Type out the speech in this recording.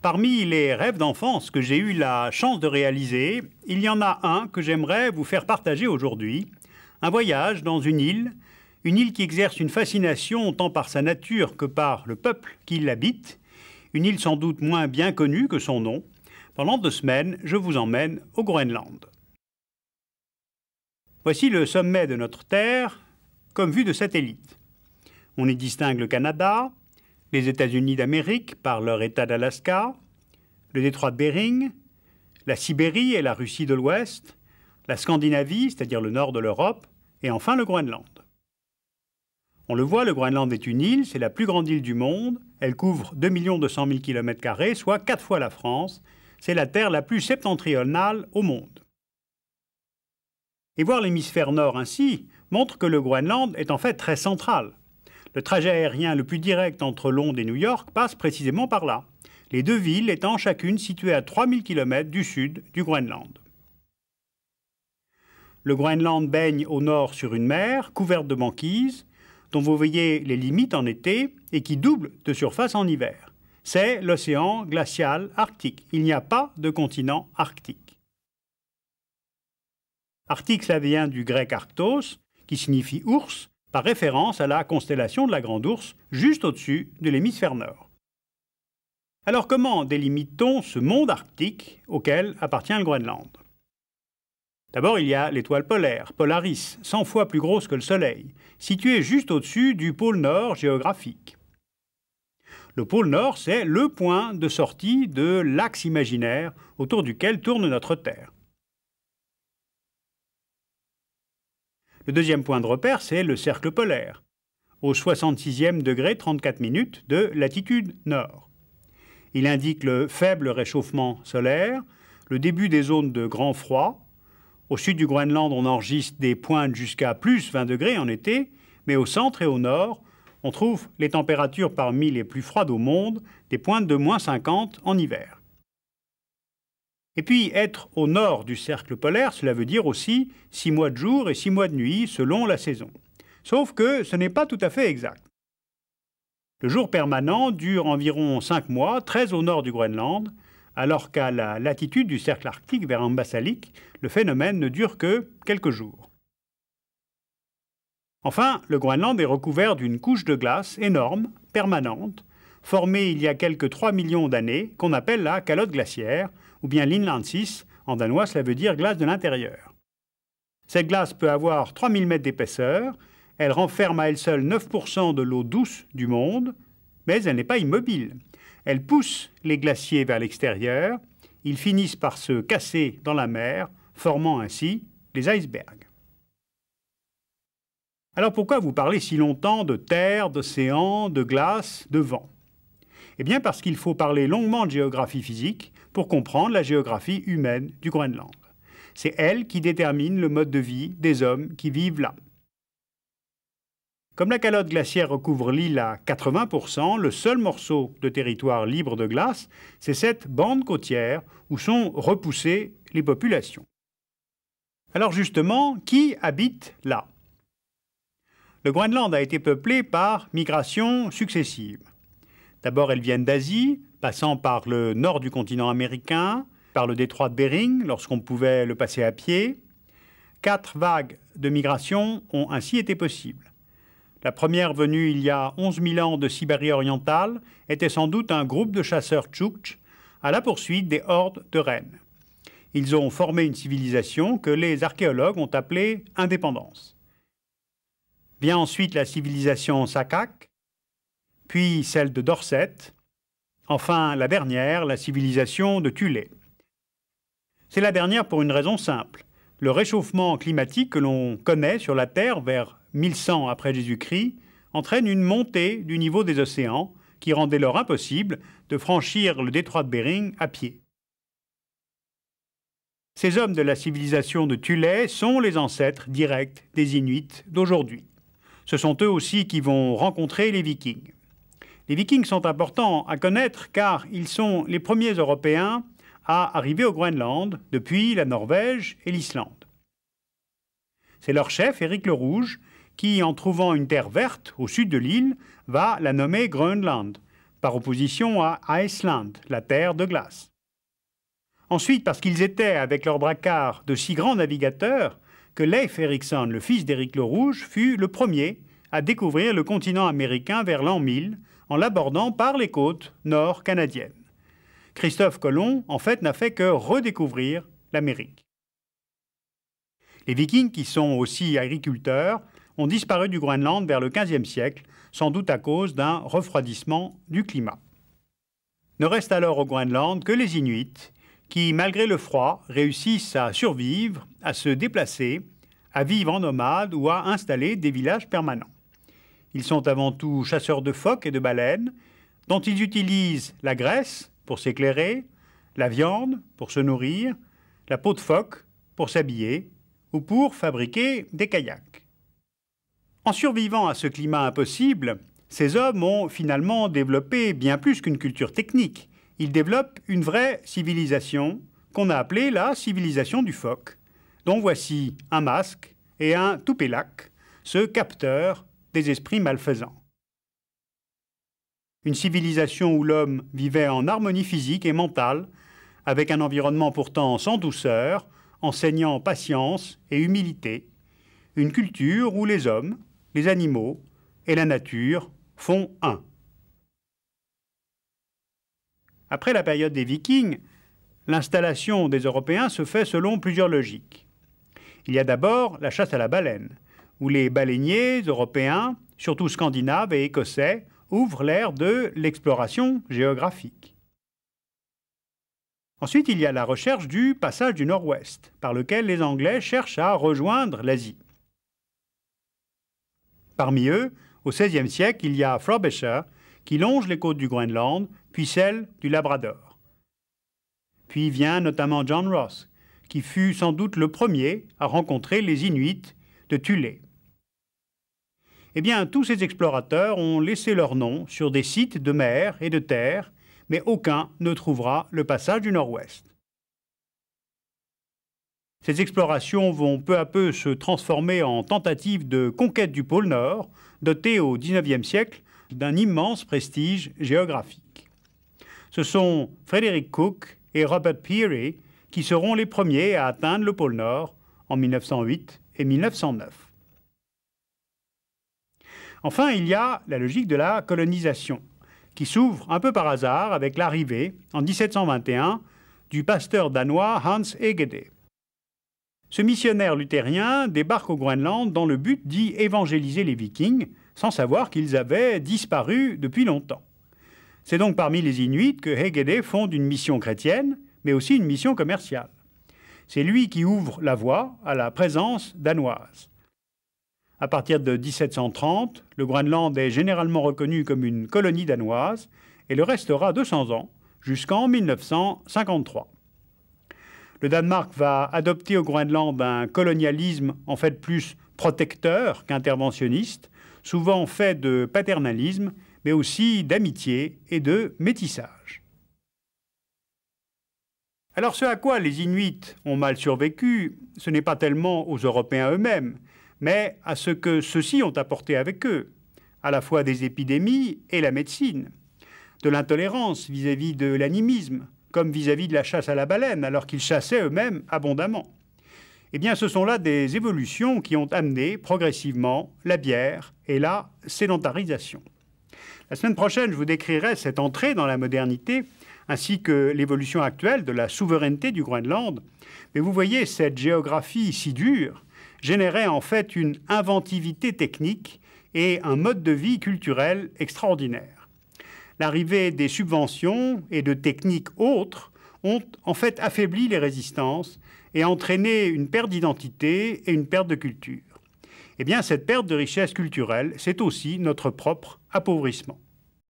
Parmi les rêves d'enfance que j'ai eu la chance de réaliser, il y en a un que j'aimerais vous faire partager aujourd'hui. Un voyage dans une île qui exerce une fascination tant par sa nature que par le peuple qui l'habite. Une île sans doute moins bien connue que son nom. Pendant 2 semaines, je vous emmène au Groenland. Voici le sommet de notre Terre, comme vue de satellite. On y distingue le Canada, les États-Unis d'Amérique par leur État d'Alaska, le détroit de Bering, la Sibérie et la Russie de l'Ouest, la Scandinavie, c'est-à-dire le nord de l'Europe, et enfin le Groenland. On le voit, le Groenland est une île, c'est la plus grande île du monde, elle couvre 2 200 000 km², soit 4 fois la France, c'est la terre la plus septentrionale au monde. Et voir l'hémisphère nord ainsi montre que le Groenland est en fait très central. Le trajet aérien le plus direct entre Londres et New York passe précisément par là, les 2 villes étant chacune situées à 3000 km du sud du Groenland. Le Groenland baigne au nord sur une mer couverte de banquise, dont vous voyez les limites en été et qui double de surface en hiver. C'est l'océan glacial arctique. Il n'y a pas de continent arctique. Arctique, ça vient du grec arctos, qui signifie ours, par référence à la constellation de la Grande Ourse, juste au-dessus de l'hémisphère nord. Alors comment délimite-t-on ce monde arctique auquel appartient le Groenland? D'abord, il y a l'étoile polaire, Polaris, 100 fois plus grosse que le Soleil, située juste au-dessus du pôle Nord géographique. Le pôle Nord, c'est le point de sortie de l'axe imaginaire autour duquel tourne notre Terre. Le deuxième point de repère, c'est le cercle polaire, au 66e degré 34 minutes de latitude nord. Il indique le faible réchauffement solaire, le début des zones de grand froid. Au sud du Groenland, on enregistre des pointes jusqu'à plus 20 degrés en été, mais au centre et au nord, on trouve les températures parmi les plus froides au monde, des pointes de moins 50 en hiver. Et puis, être au nord du cercle polaire, cela veut dire aussi 6 mois de jour et 6 mois de nuit selon la saison. Sauf que ce n'est pas tout à fait exact. Le jour permanent dure environ 5 mois, très au nord du Groenland, alors qu'à la latitude du cercle arctique vers Ambassalik, le phénomène ne dure que quelques jours. Enfin, le Groenland est recouvert d'une couche de glace énorme, permanente, formée il y a quelques 3 millions d'années, qu'on appelle la calotte glaciaire, ou bien l'Inlandsis, en danois cela veut dire glace de l'intérieur. Cette glace peut avoir 3000 mètres d'épaisseur, elle renferme à elle seule 9% de l'eau douce du monde, mais elle n'est pas immobile. Elle pousse les glaciers vers l'extérieur, ils finissent par se casser dans la mer, formant ainsi les icebergs. Alors pourquoi vous parlez si longtemps de terre, d'océan, de glace, de vent? Eh bien parce qu'il faut parler longuement de géographie physique pour comprendre la géographie humaine du Groenland. C'est elle qui détermine le mode de vie des hommes qui vivent là. Comme la calotte glaciaire recouvre l'île à 80%, le seul morceau de territoire libre de glace, c'est cette bande côtière où sont repoussées les populations. Alors justement, qui habite là? Le Groenland a été peuplé par migrations successives. D'abord, elles viennent d'Asie, passant par le nord du continent américain, par le détroit de Bering, lorsqu'on pouvait le passer à pied. 4 vagues de migration ont ainsi été possibles. La première venue il y a 11 000 ans de Sibérie orientale était sans doute un groupe de chasseurs tchouktches à la poursuite des hordes de rennes. Ils ont formé une civilisation que les archéologues ont appelée indépendance. Vient ensuite la civilisation Sakak, puis celle de Dorset, enfin la dernière, la civilisation de Thulé. C'est la dernière pour une raison simple. Le réchauffement climatique que l'on connaît sur la Terre vers 1100 après Jésus-Christ entraîne une montée du niveau des océans qui rend dès lors impossible de franchir le détroit de Bering à pied. Ces hommes de la civilisation de Thulé sont les ancêtres directs des Inuits d'aujourd'hui. Ce sont eux aussi qui vont rencontrer les Vikings. Les Vikings sont importants à connaître car ils sont les premiers Européens à arriver au Groenland depuis la Norvège et l'Islande. C'est leur chef, Éric le Rouge, qui, en trouvant une terre verte au sud de l'île, va la nommer Groenland, par opposition à Iceland, la terre de glace. Ensuite, parce qu'ils étaient, avec leur braquard, de si grands navigateurs que Leif Erikson, le fils d'Éric le Rouge, fut le premier à découvrir le continent américain vers l'an 1000 en l'abordant par les côtes nord canadiennes. Christophe Colomb, en fait, n'a fait que redécouvrir l'Amérique. Les Vikings, qui sont aussi agriculteurs, ont disparu du Groenland vers le XVe siècle, sans doute à cause d'un refroidissement du climat. Ne restent alors au Groenland que les Inuits, qui, malgré le froid, réussissent à survivre, à se déplacer, à vivre en nomade ou à installer des villages permanents. Ils sont avant tout chasseurs de phoques et de baleines, dont ils utilisent la graisse pour s'éclairer, la viande pour se nourrir, la peau de phoque pour s'habiller ou pour fabriquer des kayaks. En survivant à ce climat impossible, ces hommes ont finalement développé bien plus qu'une culture technique. Ils développent une vraie civilisation qu'on a appelée la civilisation du phoque, dont voici un masque et un toupelak, ce capteur des esprits malfaisants. Une civilisation où l'homme vivait en harmonie physique et mentale, avec un environnement pourtant sans douceur, enseignant patience et humilité. Une culture où les hommes, les animaux et la nature font un. Après la période des Vikings, l'installation des Européens se fait selon plusieurs logiques. Il y a d'abord la chasse à la baleine, où les baleiniers européens, surtout scandinaves et écossais, ouvrent l'ère de l'exploration géographique. Ensuite, il y a la recherche du passage du Nord-Ouest, par lequel les Anglais cherchent à rejoindre l'Asie. Parmi eux, au XVIe siècle, il y a Frobisher, qui longe les côtes du Groenland, puis celles du Labrador. Puis vient notamment John Ross, qui fut sans doute le premier à rencontrer les Inuits de Thulé. Eh bien, tous ces explorateurs ont laissé leur nom sur des sites de mer et de terre, mais aucun ne trouvera le passage du Nord-Ouest. Ces explorations vont peu à peu se transformer en tentatives de conquête du pôle Nord, dotées au XIXe siècle d'un immense prestige géographique. Ce sont Frederick Cook et Robert Peary qui seront les premiers à atteindre le pôle Nord en 1908 et 1909. Enfin, il y a la logique de la colonisation, qui s'ouvre un peu par hasard avec l'arrivée, en 1721, du pasteur danois Hans Egede. Ce missionnaire luthérien débarque au Groenland dans le but d'y évangéliser les Vikings, sans savoir qu'ils avaient disparu depuis longtemps. C'est donc parmi les Inuits que Egede fonde une mission chrétienne, mais aussi une mission commerciale. C'est lui qui ouvre la voie à la présence danoise. À partir de 1730, le Groenland est généralement reconnu comme une colonie danoise et le restera 200 ans, jusqu'en 1953. Le Danemark va adopter au Groenland un colonialisme en fait plus protecteur qu'interventionniste, souvent fait de paternalisme, mais aussi d'amitié et de métissage. Alors ce à quoi les Inuits ont mal survécu, ce n'est pas tellement aux Européens eux-mêmes, mais à ce que ceux-ci ont apporté avec eux, à la fois des épidémies et la médecine, de l'intolérance vis-à-vis de l'animisme, comme vis-à-vis de la chasse à la baleine, alors qu'ils chassaient eux-mêmes abondamment. Eh bien, ce sont là des évolutions qui ont amené progressivement la bière et la sédentarisation. La semaine prochaine, je vous décrirai cette entrée dans la modernité, ainsi que l'évolution actuelle de la souveraineté du Groenland. Mais vous voyez, cette géographie si dure générait en fait une inventivité technique et un mode de vie culturel extraordinaire. L'arrivée des subventions et de techniques autres ont en fait affaibli les résistances et entraîné une perte d'identité et une perte de culture. Eh bien, cette perte de richesse culturelle, c'est aussi notre propre appauvrissement.